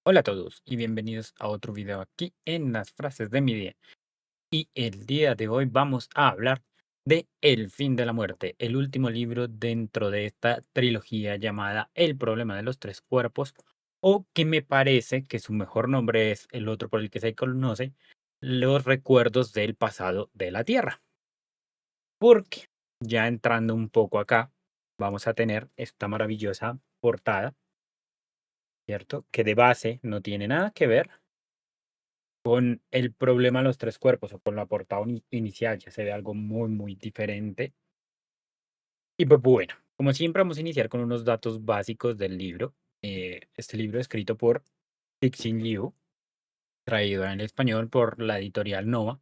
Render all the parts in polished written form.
Hola a todos y bienvenidos a otro video aquí en las frases de mi día. Y el día de hoy vamos a hablar de El fin de la muerte, el último libro dentro de esta trilogía llamada El problema de los tres cuerpos, o que me parece que su mejor nombre es el otro por el que se conoce, Los recuerdos del pasado de la Tierra. Porque ya entrando un poco acá, vamos a tener esta maravillosa portada, ¿cierto? Que de base no tiene nada que ver con el problema de los tres cuerpos o con la portada inicial, ya se ve algo muy, muy diferente. Y pues bueno, como siempre vamos a iniciar con unos datos básicos del libro. Este libro es escrito por Cixin Liu, traído en español por la editorial Nova,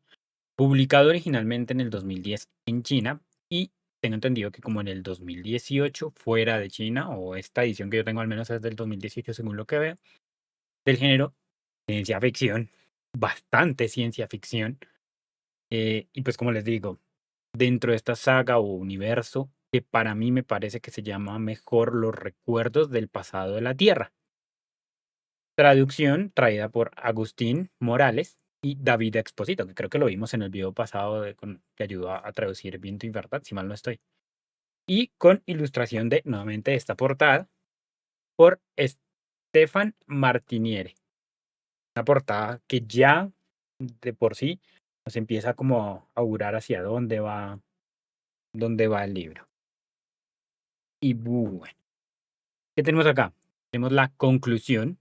publicado originalmente en el 2010 en China y tengo entendido que como en el 2018 fuera de China, o esta edición que yo tengo al menos es del 2018 según lo que veo, del género ciencia ficción, bastante ciencia ficción. Y pues como les digo, dentro de esta saga o universo, que para mí me parece que se llama mejor Los recuerdos del pasado de la Tierra. Traducción traída por Agustín Morales y David Exposito, que creo que lo vimos en el video pasado que ayudó a traducir Viento y Verdad, si mal no estoy. Y con ilustración de, nuevamente, esta portada por Stefan Martiniere. Una portada que ya de por sí nos empieza como a augurar hacia dónde va el libro. Y bueno, ¿qué tenemos acá? Tenemos la conclusión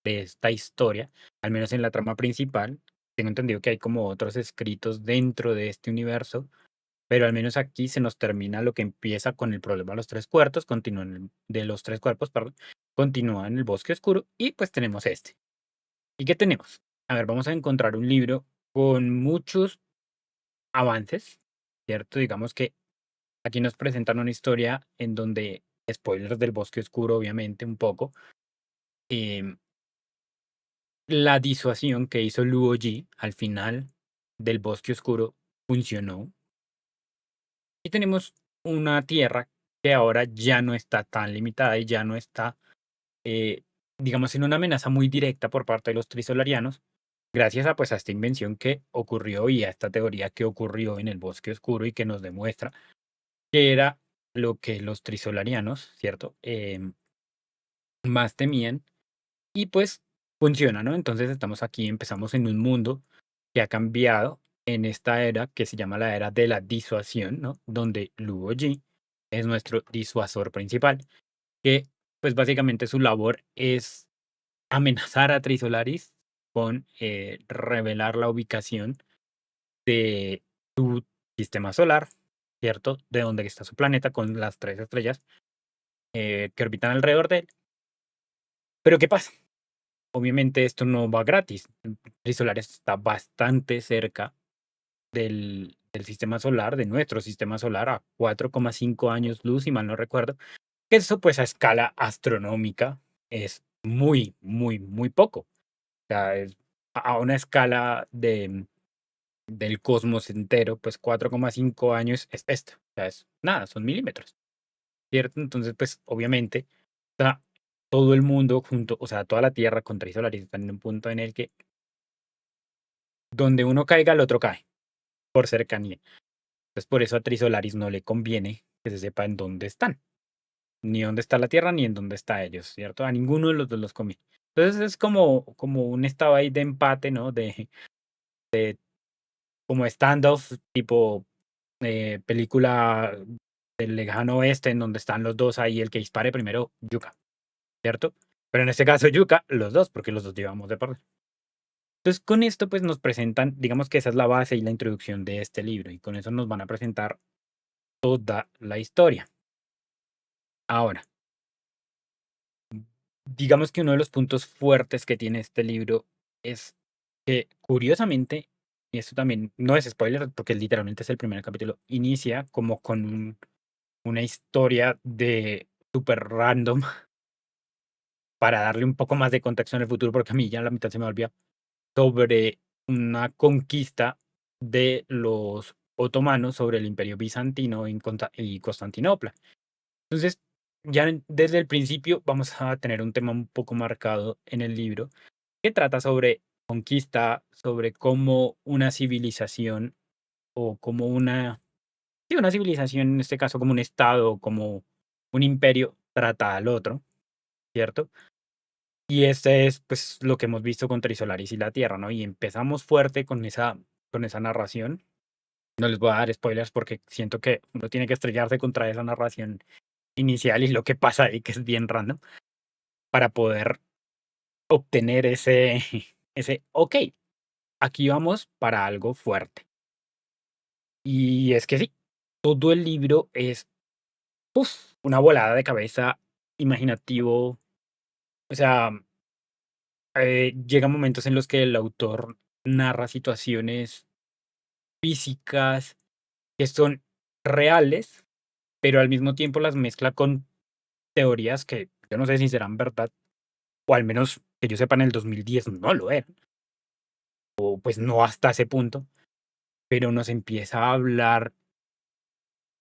de esta historia, al menos en la trama principal. Tengo entendido que hay como otros escritos dentro de este universo, pero al menos aquí se nos termina lo que empieza con el problema de los tres cuartos, continúa de los tres cuerpos, perdón, continúa en el bosque oscuro y pues tenemos este. ¿Y qué tenemos? A ver, vamos a encontrar un libro con muchos avances, ¿cierto? Digamos que aquí nos presentan una historia en donde, spoilers del bosque oscuro, obviamente, un poco, em, la disuasión que hizo Luo Ji al final del bosque oscuro funcionó. Y tenemos una tierra que ahora ya no está tan limitada y ya no está, eh, digamos, en una amenaza muy directa por parte de los trisolarianos, gracias a, pues, a esta invención que ocurrió y a esta teoría que ocurrió en el bosque oscuro y que nos demuestra que era lo que los trisolarianos, ¿cierto? Más temían y pues funciona, ¿no? Entonces estamos aquí, empezamos en un mundo que ha cambiado en esta era que se llama la era de la disuasión, ¿no? Donde Luo Ji es nuestro disuasor principal, que pues básicamente su labor es amenazar a Trisolaris con revelar la ubicación de su sistema solar, ¿cierto? De donde está su planeta con las tres estrellas que orbitan alrededor de él. Pero ¿qué pasa? Obviamente esto no va gratis. Trisolares está bastante cerca del sistema solar, de nuestro sistema solar, a 4,5 años luz, si mal no recuerdo. Que eso, pues, a escala astronómica es muy, muy, muy poco. O sea, a una escala del cosmos entero, pues 4,5 años es esto. O sea, es nada, son milímetros, ¿cierto? Entonces, pues, obviamente, está todo el mundo junto, o sea, toda la Tierra con Trisolaris están en un punto en el que donde uno caiga, el otro cae, por cercanía. Entonces, por eso a Trisolaris no le conviene que se sepa en dónde están, ni dónde está la Tierra, ni en dónde está ellos, ¿cierto? A ninguno de los dos los conviene. Entonces es como un estado ahí de empate, ¿no? Como standoff, tipo película del lejano oeste, en donde están los dos ahí, el que dispare primero, Yuka, ¿cierto? Pero en este caso, Yuka, los dos, porque los dos llevamos de parte. Entonces, con esto, pues nos presentan, digamos que esa es la base y la introducción de este libro, y con eso nos van a presentar toda la historia. Ahora, digamos que uno de los puntos fuertes que tiene este libro es que, curiosamente, y esto también no es spoiler porque literalmente es el primer capítulo, inicia como con una historia de súper random para darle un poco más de contexto en el futuro, porque a mí ya en la mitad se me olvidó, sobre una conquista de los otomanos sobre el imperio bizantino y Constantinopla. Entonces, desde el principio vamos a tener un tema un poco marcado en el libro que trata sobre conquista, sobre cómo una civilización o como una, sí, una civilización, en este caso como un estado, como un imperio, trata al otro, ¿cierto? Y este es pues lo que hemos visto con Trisolaris y la Tierra, ¿no? Y empezamos fuerte con esa narración. No les voy a dar spoilers porque siento que uno tiene que estrellarse contra esa narración inicial y lo que pasa ahí, que es bien random, para poder obtener ese, ok, aquí vamos para algo fuerte. Y es que sí, todo el libro es una volada de cabeza, imaginativo. O sea, llegan momentos en los que el autor narra situaciones físicas que son reales, pero al mismo tiempo las mezcla con teorías que yo no sé si serán verdad, o al menos que yo sepa en el 2010 no lo eran, o pues no hasta ese punto, pero nos empieza a hablar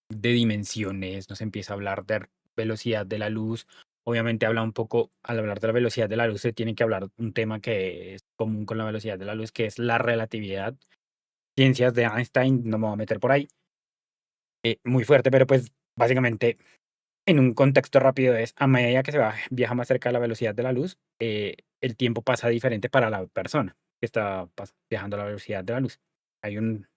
de dimensiones, nos empieza a hablar de velocidad de la luz. Obviamente habla un poco, al hablar de la velocidad de la luz, se tiene que hablar un tema que es común con la velocidad de la luz, que es la relatividad. Ciencias de Einstein, no me voy a meter por ahí. Muy fuerte, pero pues básicamente en un contexto rápido es, a medida que viaja más cerca de la velocidad de la luz, el tiempo pasa diferente para la persona que está viajando a la velocidad de la luz. Hay un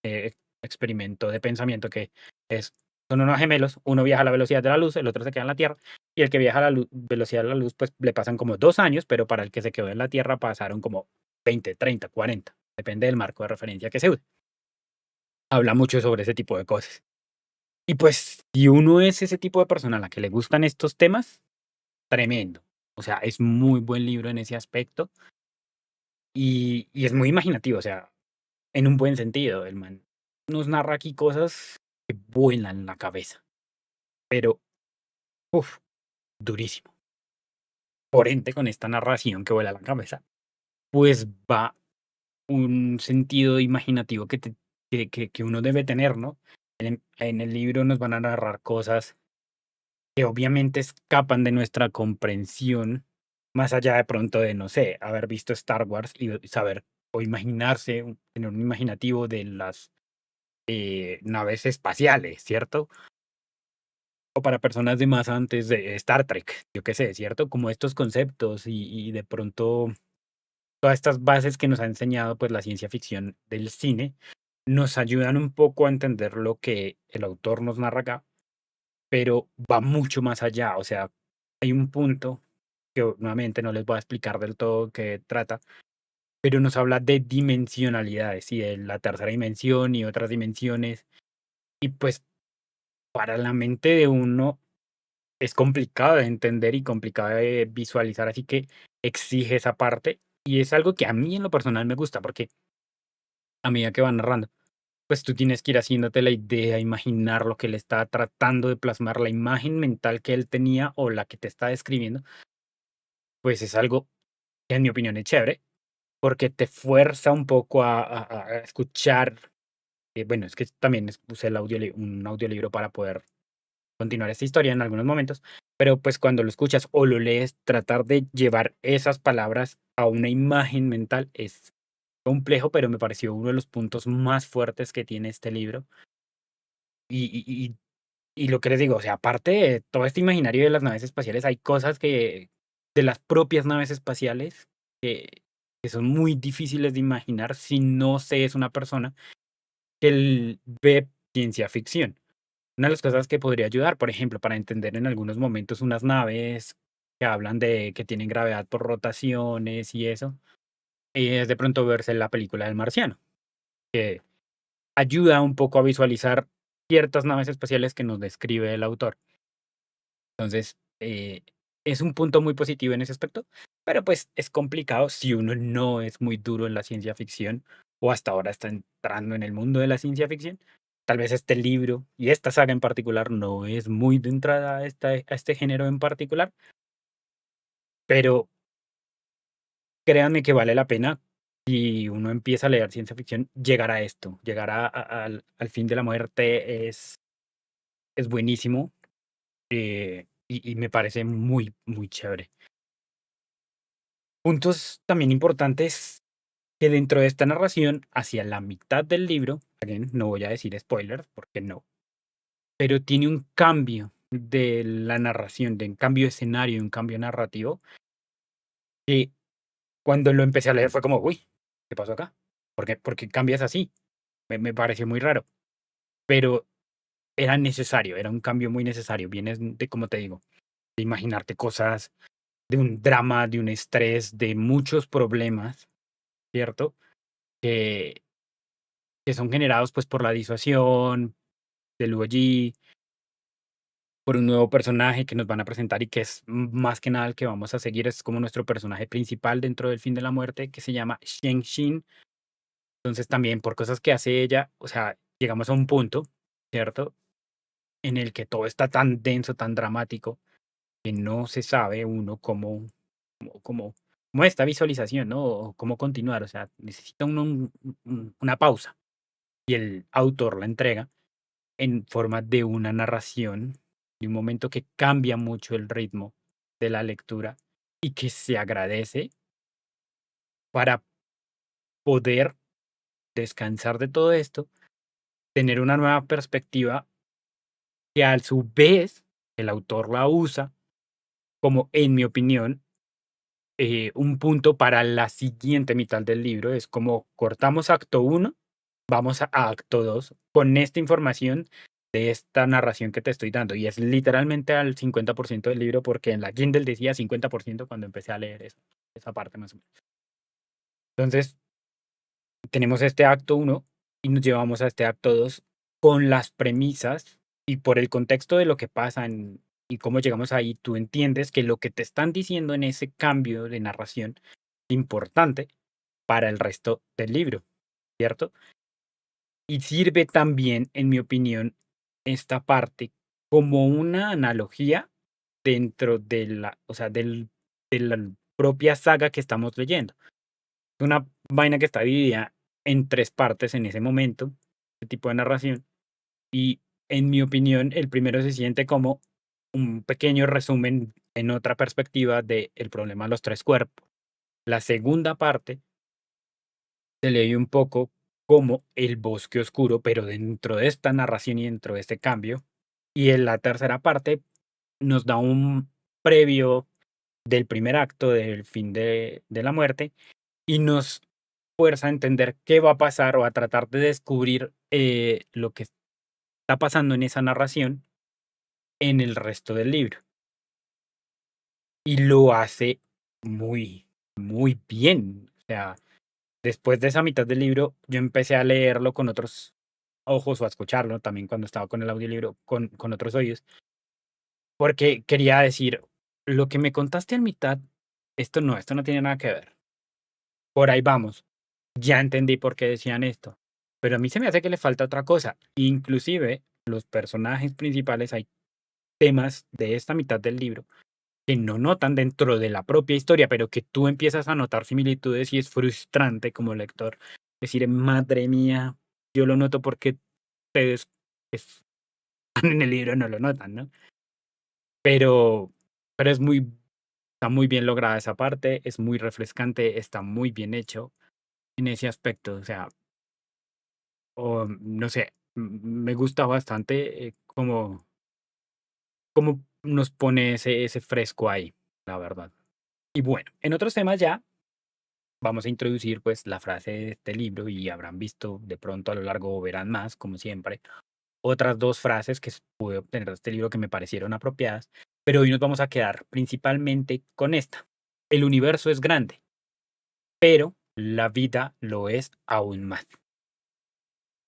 eh, experimento de pensamiento que es, son unos gemelos, uno viaja a la velocidad de la luz, el otro se queda en la Tierra, y el que viaja a la velocidad de la luz, pues le pasan como 2 años, pero para el que se quedó en la Tierra pasaron como 20, 30, 40, depende del marco de referencia que se use. Habla mucho sobre ese tipo de cosas. Y pues, si uno es ese tipo de persona a la que le gustan estos temas, tremendo. O sea, es muy buen libro en ese aspecto y es muy imaginativo, o sea, en un buen sentido. El man nos narra aquí cosas que vuelan la cabeza, pero, uff, durísimo. Por ende, con esta narración que vuela la cabeza, pues va un sentido imaginativo que uno debe tener, ¿no? En el libro nos van a narrar cosas que obviamente escapan de nuestra comprensión, más allá de pronto de, no sé, haber visto Star Wars y saber o imaginarse, tener un imaginativo de las naves espaciales, ¿cierto? O para personas de más antes de Star Trek, yo qué sé, ¿cierto? Como estos conceptos y de pronto todas estas bases que nos ha enseñado pues la ciencia ficción del cine nos ayudan un poco a entender lo que el autor nos narra acá, pero va mucho más allá. O sea, hay un punto que nuevamente no les voy a explicar del todo qué trata, pero nos habla de dimensionalidades y de la tercera dimensión y otras dimensiones. Y pues para la mente de uno es complicado de entender y complicado de visualizar, así que exige esa parte. Y es algo que a mí en lo personal me gusta, porque a medida que va narrando, pues tú tienes que ir haciéndote la idea, imaginar lo que le está tratando de plasmar, la imagen mental que él tenía o la que te está describiendo, pues es algo que en mi opinión es chévere, porque te fuerza un poco a escuchar. Bueno, es que también usé un audiolibro para poder continuar esta historia en algunos momentos, pero pues cuando lo escuchas o lo lees, tratar de llevar esas palabras a una imagen mental es complejo, pero me pareció uno de los puntos más fuertes que tiene este libro. Y, y, y, y lo que les digo, o sea, aparte de todo este imaginario de las naves espaciales, hay cosas que de las propias naves espaciales que son muy difíciles de imaginar si no se es una persona que ve ciencia ficción. Una de las cosas que podría ayudar, por ejemplo, para entender en algunos momentos unas naves que hablan de que tienen gravedad por rotaciones y eso, es de pronto verse la película del Marciano, que ayuda un poco a visualizar ciertas naves espaciales que nos describe el autor. Entonces, es un punto muy positivo en ese aspecto, pero pues es complicado si uno no es muy duro en la ciencia ficción o hasta ahora está entrando en el mundo de la ciencia ficción. Tal vez este libro y esta saga en particular no es muy de entrada a este género en particular, pero créanme que vale la pena si uno empieza a leer ciencia ficción, llegar a esto, llegar al fin de la muerte es buenísimo. y me parece muy, muy chévere. Puntos también importantes que dentro de esta narración, hacia la mitad del libro, again, no voy a decir spoilers, porque no, pero tiene un cambio de la narración, de un cambio de escenario, un cambio narrativo, que cuando lo empecé a leer fue como, uy, ¿qué pasó acá? ¿Por qué cambias así? Me pareció muy raro, pero era necesario, era un cambio muy necesario. Vienes de, como te digo, de imaginarte cosas, de un drama, de un estrés, de muchos problemas, ¿cierto? Que, que son generados pues por la disuasión del Luo Yi, por un nuevo personaje que nos van a presentar y que es más que nada el que vamos a seguir, es como nuestro personaje principal dentro del fin de la muerte, que se llama Shen Xin. Entonces también por cosas que hace ella, o sea, llegamos a un punto, ¿cierto? En el que todo está tan denso, tan dramático, que no se sabe uno cómo, cómo esta visualización, ¿no? O cómo continuar, o sea, necesita uno una pausa. Y el autor la entrega en forma de una narración, de un momento que cambia mucho el ritmo de la lectura y que se agradece para poder descansar de todo esto, tener una nueva perspectiva que a su vez el autor la usa como, en mi opinión, un punto para la siguiente mitad del libro. Es como cortamos acto uno, vamos a acto 2 con esta información de esta narración que te estoy dando. Y es literalmente al 50% del libro, porque en la Kindle decía 50% cuando empecé a leer eso, esa parte más o menos. Entonces, tenemos este acto uno y nos llevamos a este acto 2 con las premisas y por el contexto de lo que pasa y cómo llegamos ahí, tú entiendes que lo que te están diciendo en ese cambio de narración es importante para el resto del libro, ¿cierto? Y sirve también, en mi opinión, esta parte como una analogía dentro de la, o sea, de la propia saga que estamos leyendo. Es una vaina que está dividida en tres partes en ese momento, este tipo de narración. Y en mi opinión, el primero se siente como un pequeño resumen en otra perspectiva del problema de los tres cuerpos. La segunda parte se lee un poco como el bosque oscuro, pero dentro de esta narración y dentro de este cambio. Y en la tercera parte nos da un previo del primer acto del fin de la muerte y nos fuerza a entender qué va a pasar o a tratar de descubrir lo que está pasando en esa narración en el resto del libro. Y lo hace muy, muy bien. O sea, después de esa mitad del libro, yo empecé a leerlo con otros ojos o a escucharlo también cuando estaba con el audiolibro, con otros oídos, porque quería decir, lo que me contaste en mitad, esto no tiene nada que ver. Por ahí vamos. Ya entendí por qué decían esto. Pero a mí se me hace que le falta otra cosa. Inclusive, los personajes principales, hay temas de esta mitad del libro que no notan dentro de la propia historia, pero que tú empiezas a notar similitudes y es frustrante como lector decir, madre mía, yo lo noto porque ustedes que están en el libro no lo notan, ¿no? Pero, pero está muy bien lograda esa parte, es muy refrescante, está muy bien hecho en ese aspecto, o sea, o no sé, me gusta bastante cómo nos pone ese fresco ahí, la verdad. Y bueno, en otros temas ya vamos a introducir pues la frase de este libro y habrán visto de pronto a lo largo o verán más, como siempre, otras dos frases que pude obtener de este libro que me parecieron apropiadas, pero hoy nos vamos a quedar principalmente con esta. El universo es grande, pero la vida lo es aún más.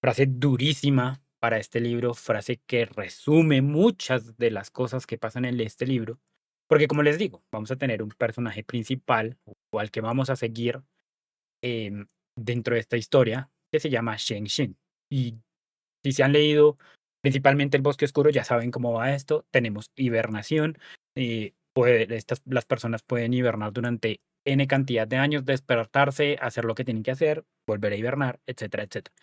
Frase durísima para este libro, frase que resume muchas de las cosas que pasan en este libro, porque como les digo, vamos a tener un personaje principal o al que vamos a seguir em, dentro de esta historia que se llama Shen Xin. Y si se han leído principalmente El Bosque Oscuro, ya saben cómo va esto. Tenemos hibernación. Las personas pueden hibernar durante N cantidad de años, despertarse, hacer lo que tienen que hacer, volver a hibernar, etcétera, etcétera.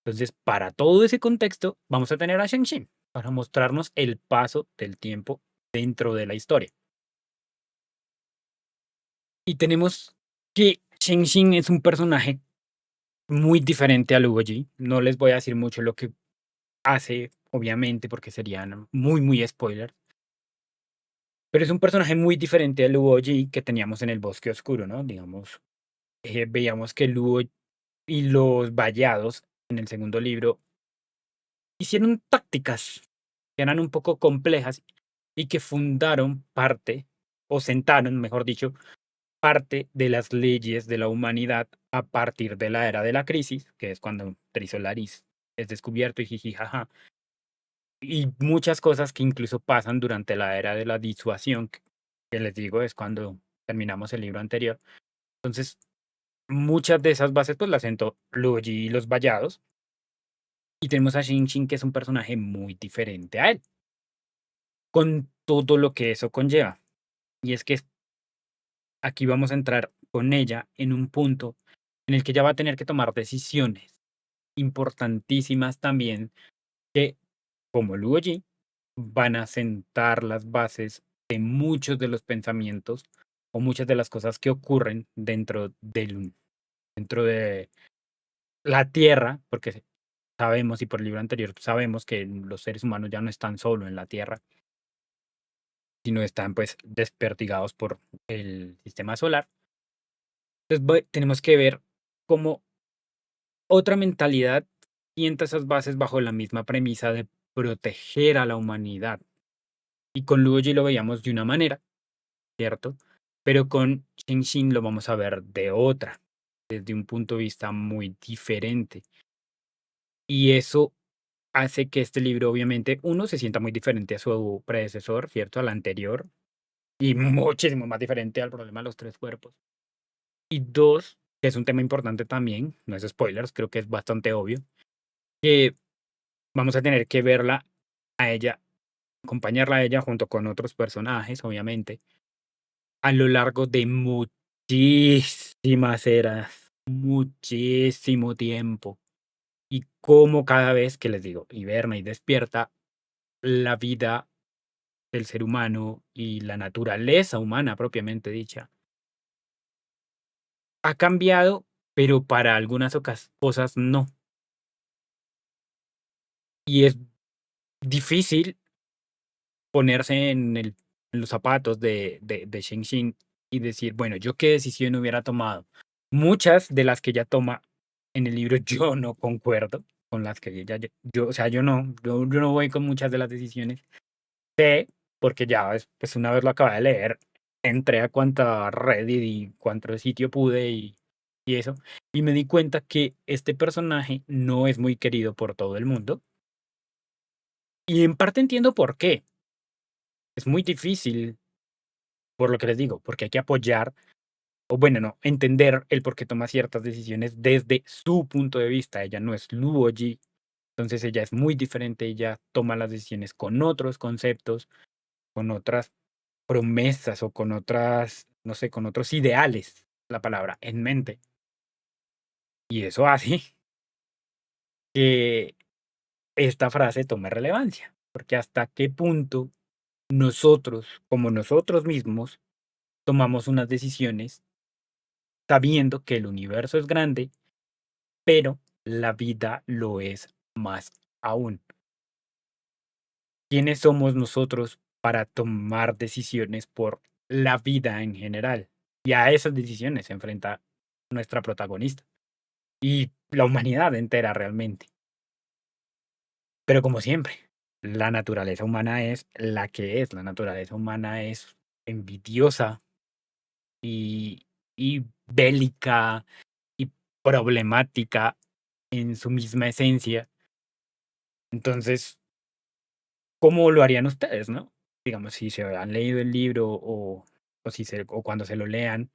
Entonces, para todo ese contexto, vamos a tener a Shang-Chi para mostrarnos el paso del tiempo dentro de la historia. Y tenemos que Shen es un personaje muy diferente a Luoji. No les voy a decir mucho lo que hace, obviamente, porque serían muy, muy spoiler. Pero es un personaje muy diferente a Luoji que teníamos en el Bosque Oscuro, ¿no? Digamos, veíamos que Luo y los Vallados en el segundo libro hicieron tácticas que eran un poco complejas y que fundaron parte, o sentaron, mejor dicho, parte de las leyes de la humanidad a partir de la era de la crisis, que es cuando Trisolaris es descubierto y jijijaja, y muchas cosas que incluso pasan durante la era de la disuasión, que les digo es cuando terminamos el libro anterior. Entonces, muchas de esas bases pues las sentó Luigi y los Vallados, y tenemos a Shin que es un personaje muy diferente a él, con todo lo que eso conlleva. Y es que aquí vamos a entrar con ella en un punto en el que ella va a tener que tomar decisiones importantísimas también que, como Luoji, van a sentar las bases de muchos de los pensamientos o muchas de las cosas que ocurren dentro de la Tierra, porque sabemos, y por el libro anterior sabemos que los seres humanos ya no están solo en la Tierra, sino están pues desperdigados por el sistema solar. Entonces tenemos que ver cómo otra mentalidad sienta esas bases bajo la misma premisa de proteger a la humanidad. Y con Luoji lo veíamos de una manera, ¿cierto? Pero con Shin lo vamos a ver de otra, desde un punto de vista muy diferente. Y eso hace que este libro, obviamente, uno, se sienta muy diferente a su predecesor, ¿cierto? Al anterior, y muchísimo más diferente al problema de los tres cuerpos. Y dos, que es un tema importante también, no es spoilers, creo que es bastante obvio, que vamos a tener que verla a ella, acompañarla a ella junto con otros personajes, obviamente, a lo largo de muchísimas eras, muchísimo tiempo. Y cómo cada vez que les digo, hiberna y despierta, la vida del ser humano y la naturaleza humana propiamente dicha ha cambiado, pero para algunas cosas no. Y es difícil ponerse en los zapatos de Shin y decir, bueno, ¿yo qué decisión hubiera tomado? Muchas de las que ella toma en el libro yo no concuerdo con las que ella, o sea, yo no voy con muchas de las decisiones. Sé, porque ya pues una vez lo acabé de leer, entré a cuanta Reddit y cuánto sitio pude y eso, y me di cuenta que este personaje no es muy querido por todo el mundo. Y en parte entiendo por qué. Es muy difícil, por lo que les digo, porque hay que apoyar, o bueno, no, entender el por qué toma ciertas decisiones desde su punto de vista. Ella no es Luoji, entonces ella es muy diferente, ella toma las decisiones con otros conceptos, con otras promesas o con otras, no sé, con otros ideales, la palabra, en mente. Y eso hace que esta frase tome relevancia, porque hasta qué punto nosotros, como nosotros mismos, tomamos unas decisiones sabiendo que el universo es grande, pero la vida lo es más aún. ¿Quiénes somos nosotros para tomar decisiones por la vida en general? Y a esas decisiones se enfrenta nuestra protagonista y la humanidad entera realmente. Pero como siempre, la naturaleza humana es la que es. La naturaleza humana es envidiosa y, y bélica y problemática en su misma esencia. Entonces, ¿cómo lo harían ustedes, no? Digamos, si se han leído el libro o cuando se lo lean,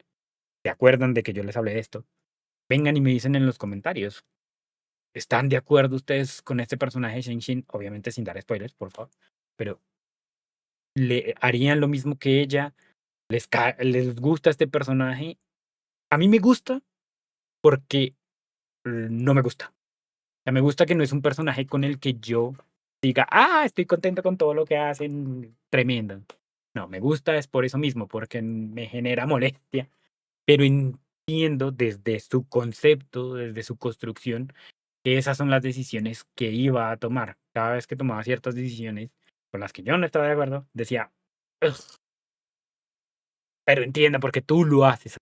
se acuerdan de que yo les hablé de esto, vengan y me dicen en los comentarios, ¿están de acuerdo ustedes con este personaje Shin? Obviamente sin dar spoilers, por favor, pero ¿le harían lo mismo que ella? ¿Les gusta este personaje? A mí me gusta porque no me gusta. O sea, me gusta que no es un personaje con el que yo diga, estoy contento con todo lo que hacen, tremendo. No, me gusta es por eso mismo, porque me genera molestia, pero entiendo desde su concepto, desde su construcción, que esas son las decisiones que iba a tomar. Cada vez que tomaba ciertas decisiones con las que yo no estaba de acuerdo, decía: "Ugh, pero entienda porque tú lo haces".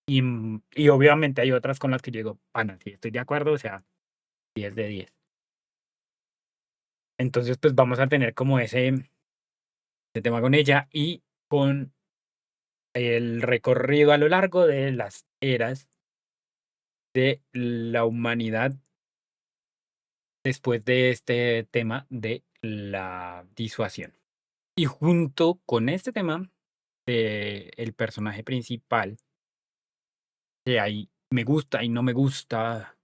Y obviamente hay otras con las que yo digo: "Pana, sí estoy de acuerdo", o sea, 10 de 10. Entonces, pues, vamos a tener como ese tema con ella y con el recorrido a lo largo de las eras de la humanidad después de este tema de la disuasión. Y junto con este tema el personaje principal, que ahí me gusta y no me gusta,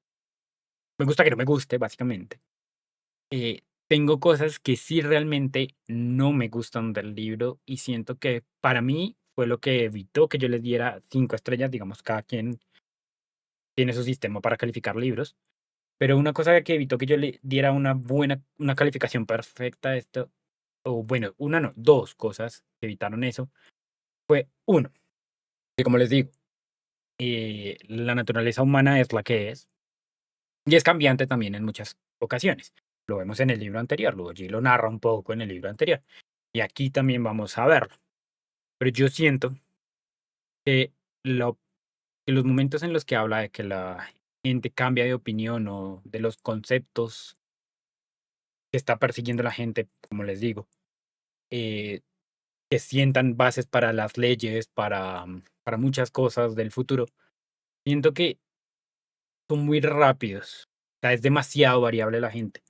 me gusta que no me guste, básicamente. Tengo cosas que sí realmente no me gustan del libro y siento que para mí fue lo que evitó que yo les diera 5 estrellas, digamos, cada quien tiene su sistema para calificar libros, pero una cosa que evitó que yo le diera una calificación perfecta a esto, o bueno, una no, 2 cosas que evitaron eso, fue uno, que como les digo, la naturaleza humana es la que es y es cambiante también en muchas ocasiones. Lo vemos en el libro anterior, luego allí lo narra un poco en el libro anterior y aquí también vamos a verlo. Pero yo siento que, lo, que los momentos en los que habla de que la gente cambia de opinión o de los conceptos que está persiguiendo la gente, como les digo, eh, que sientan bases para las leyes, para muchas cosas del futuro, siento que son muy rápidos. O sea, es demasiado variable la gente.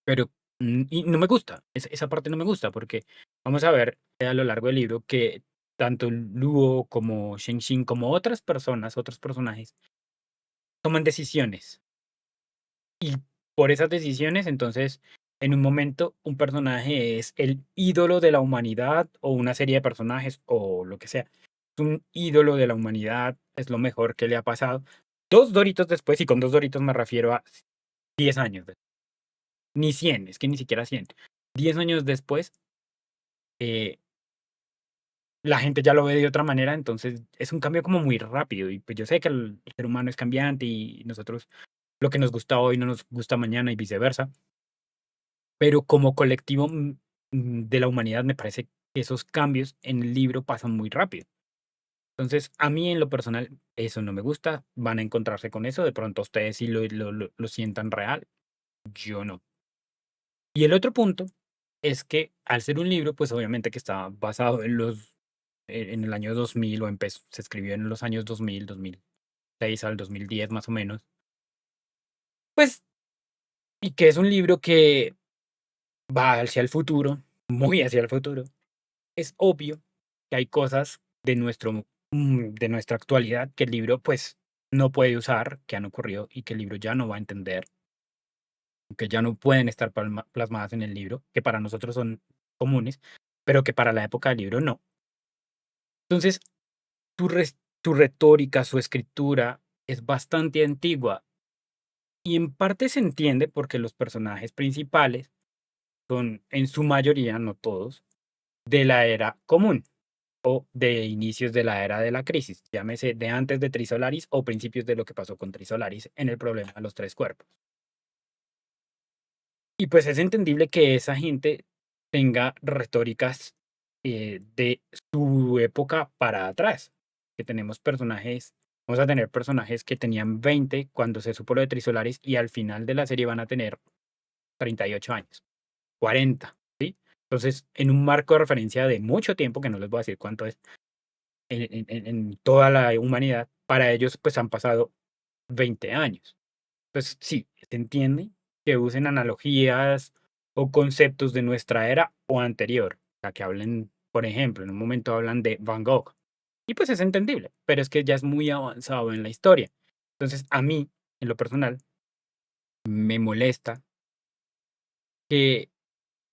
Pero, y no me gusta, esa parte no me gusta, porque vamos a ver a lo largo del libro que tanto Luo como Shen como otras personas, otros personajes, toman decisiones. Y por esas decisiones, entonces, en un momento, un personaje es el ídolo de la humanidad, o una serie de personajes, o lo que sea. Es un ídolo de la humanidad, es lo mejor que le ha pasado. 2 Doritos después, y con 2 Doritos me refiero a 10 años, ni 100, es que ni siquiera 100. 10 años después, eh, la gente ya lo ve de otra manera, entonces es un cambio como muy rápido. Y pues yo sé que el ser humano es cambiante y nosotros lo que nos gusta hoy no nos gusta mañana y viceversa. Pero como colectivo, de la humanidad, me parece que esos cambios en el libro pasan muy rápido. Entonces, a mí en lo personal, eso no me gusta. Van a encontrarse con eso. De pronto ustedes sí lo sientan real. Yo no. Y el otro punto es que al ser un libro, pues obviamente que está basado en el año 2000 o se escribió en los años 2006 al 2010 más o menos. Pues, y que es un libro que va hacia el futuro, muy hacia el futuro. Es obvio que hay cosas de nuestra actualidad que el libro, pues, no puede usar, que han ocurrido y que el libro ya no va a entender, que ya no pueden estar plasmadas en el libro, que para nosotros son comunes, pero que para la época del libro no. Entonces, su retórica, su escritura es bastante antigua y en parte se entiende porque los personajes principales son, en su mayoría, no todos, de la era común o de inicios de la era de la crisis, llámese de antes de Trisolaris o principios de lo que pasó con Trisolaris en el problema de los 3 cuerpos. Y pues es entendible que esa gente tenga retóricas de su época para atrás, que tenemos personajes, vamos a tener personajes que tenían 20 cuando se supo lo de Trisolaris y al final de la serie van a tener 38 años, 40, ¿sí? Entonces, en un marco de referencia de mucho tiempo, que no les voy a decir cuánto es, en toda la humanidad, para ellos pues han pasado 20 años. Pues sí, se entiende que usen analogías o conceptos de nuestra era o anterior, o sea, que hablen, por ejemplo, en un momento hablan de Van Gogh, y pues es entendible, pero es que ya es muy avanzado en la historia. Entonces, a mí, en lo personal, me molesta que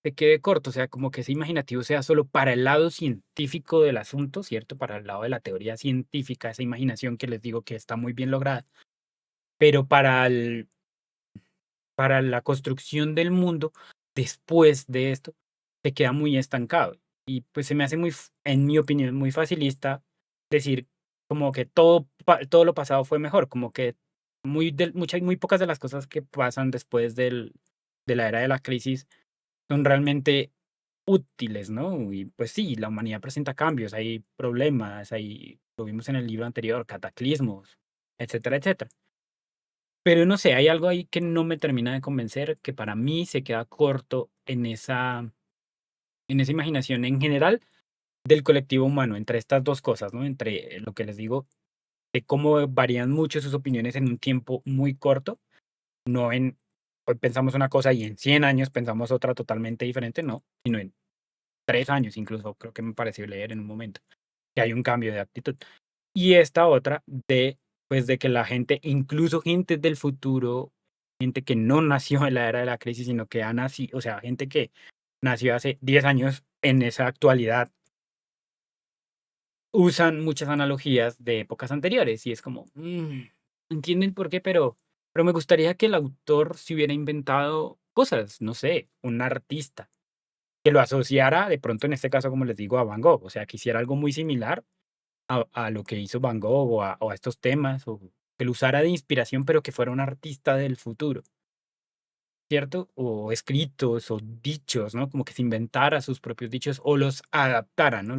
se quede corto, o sea, como que ese imaginativo sea solo para el lado científico del asunto, ¿cierto? Para el lado de la teoría científica, esa imaginación que les digo que está muy bien lograda, pero para la construcción del mundo después de esto se queda muy estancado. y pues se me hace en mi opinión, muy facilista decir como que todo lo pasado fue mejor, como que muy pocas de las cosas que pasan después de la era de la crisis son realmente útiles, ¿no? Y pues sí, la humanidad presenta cambios, hay problemas, lo vimos en el libro anterior, cataclismos, etcétera, etcétera. Pero no sé, hay algo ahí que no me termina de convencer, que para mí se queda corto en esa imaginación en general del colectivo humano, entre estas dos cosas, ¿no? Entre lo que les digo, de cómo varían mucho sus opiniones en un tiempo muy corto, no en hoy pensamos una cosa y en 100 años pensamos otra totalmente diferente, no, sino en 3 años incluso, creo que me pareció leer en un momento, que hay un cambio de actitud. Y esta otra pues, de que la gente, incluso gente del futuro, gente que no nació en la era de la crisis, sino que ha nacido, o sea, gente que nació hace 10 años en esa actualidad, usan muchas analogías de épocas anteriores, y es como, entiendo el porqué, pero me gustaría que el autor se hubiera inventado cosas, no sé, un artista, que lo asociara de pronto, en este caso, como les digo, a Van Gogh, o sea, que hiciera algo muy similar a lo que hizo Van Gogh o a estos temas, o que lo usara de inspiración, pero que fuera un artista del futuro, ¿cierto? O escritos o dichos, ¿no? Como que se inventara sus propios dichos o los adaptara, ¿no?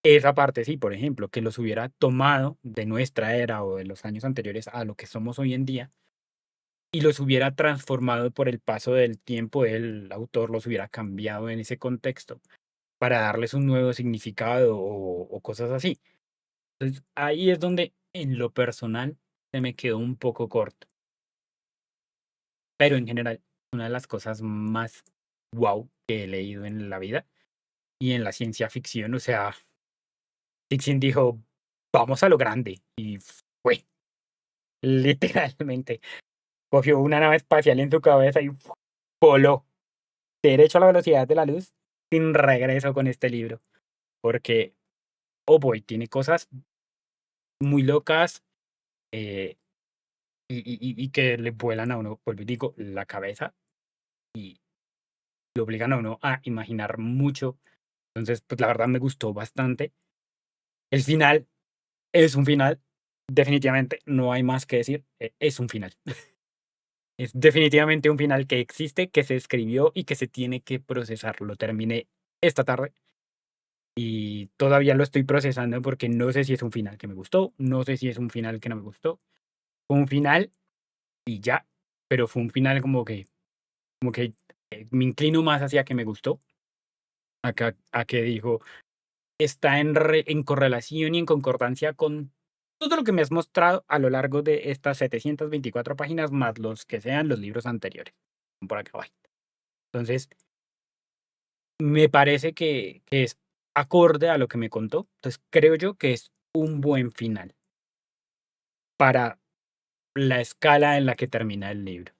Esa parte sí, por ejemplo, que los hubiera tomado de nuestra era o de los años anteriores a lo que somos hoy en día y los hubiera transformado por el paso del tiempo, el autor los hubiera cambiado en ese contexto para darles un nuevo significado o cosas así. Entonces, ahí es donde, en lo personal, se me quedó un poco corto. Pero en general, una de las cosas más wow que he leído en la vida y en la ciencia ficción, o sea, Dixon dijo, vamos a lo grande. Y fue, literalmente, cogió una nave espacial en su cabeza y voló derecho a la velocidad de la luz sin regreso con este libro. Porque, oh boy, tiene cosas muy locas eh, y que le vuelan a uno, vuelvo y digo, la cabeza y lo obligan a uno a imaginar mucho. Entonces, pues la verdad me gustó bastante. El final es un final, definitivamente, no hay más que decir, es un final. Es definitivamente un final que existe, que se escribió y que se tiene que procesar. Lo terminé esta tarde y todavía lo estoy procesando porque no sé si es un final que me gustó, no sé si es un final que no me gustó. Fue un final y ya, pero fue un final como que me inclino más hacia que me gustó, a que dijo, está en correlación y en concordancia con todo lo que me has mostrado a lo largo de estas 724 páginas, más los que sean los libros anteriores. Por acá va. Entonces, me parece que es acorde a lo que me contó. Entonces, creo yo que es un buen final para la escala en la que termina el libro.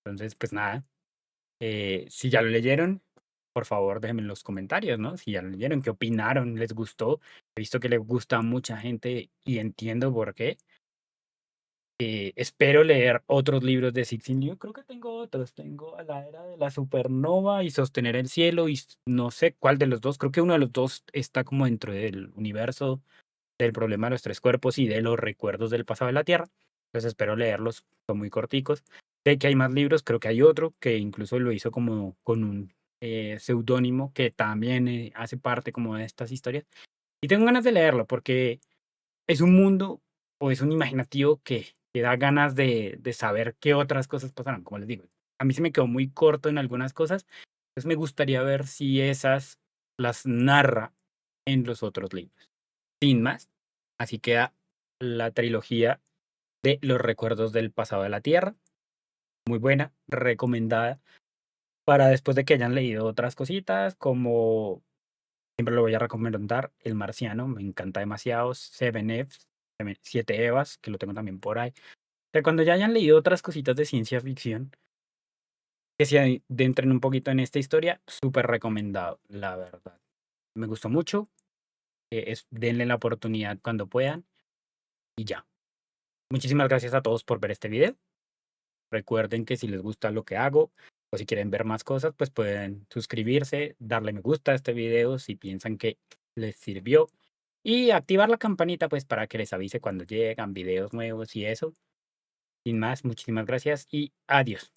Entonces, pues nada, si ya lo leyeron, por favor, déjenme en los comentarios, ¿no? Si ya lo leyeron, qué opinaron, les gustó. He visto que le gusta a mucha gente y entiendo por qué. Espero leer otros libros de Cixin Liu. Creo que tengo otros. Tengo A la era de la supernova y Sostener el cielo y no sé cuál de los dos. Creo que uno de los dos está como dentro del universo del problema de los tres cuerpos y de los recuerdos del pasado de la Tierra. Entonces espero leerlos. Son muy corticos. Sé que hay más libros. Creo que hay otro que incluso lo hizo como con un seudónimo que también hace parte como de estas historias. Y tengo ganas de leerlo porque es un mundo o es un imaginativo que da ganas de saber qué otras cosas pasaron. Como les digo, a mí se me quedó muy corto en algunas cosas, entonces me gustaría ver si esas las narra en los otros libros. Sin más, así queda la trilogía de Los recuerdos del pasado de la Tierra. Muy buena, recomendada para después de que hayan leído otras cositas, como siempre lo voy a recomendar, El Marciano, me encanta demasiado, Seven Fs, Siete Evas, que lo tengo también por ahí. Que cuando ya hayan leído otras cositas de ciencia ficción, que se adentren un poquito en esta historia, súper recomendado, la verdad. Me gustó mucho, denle la oportunidad cuando puedan y ya. Muchísimas gracias a todos por ver este video. Recuerden que si les gusta lo que hago, O si quieren ver más cosas, pues pueden suscribirse, darle me gusta a este video si piensan que les sirvió y activar la campanita pues para que les avise cuando llegan videos nuevos y eso. Sin más, muchísimas gracias y adiós.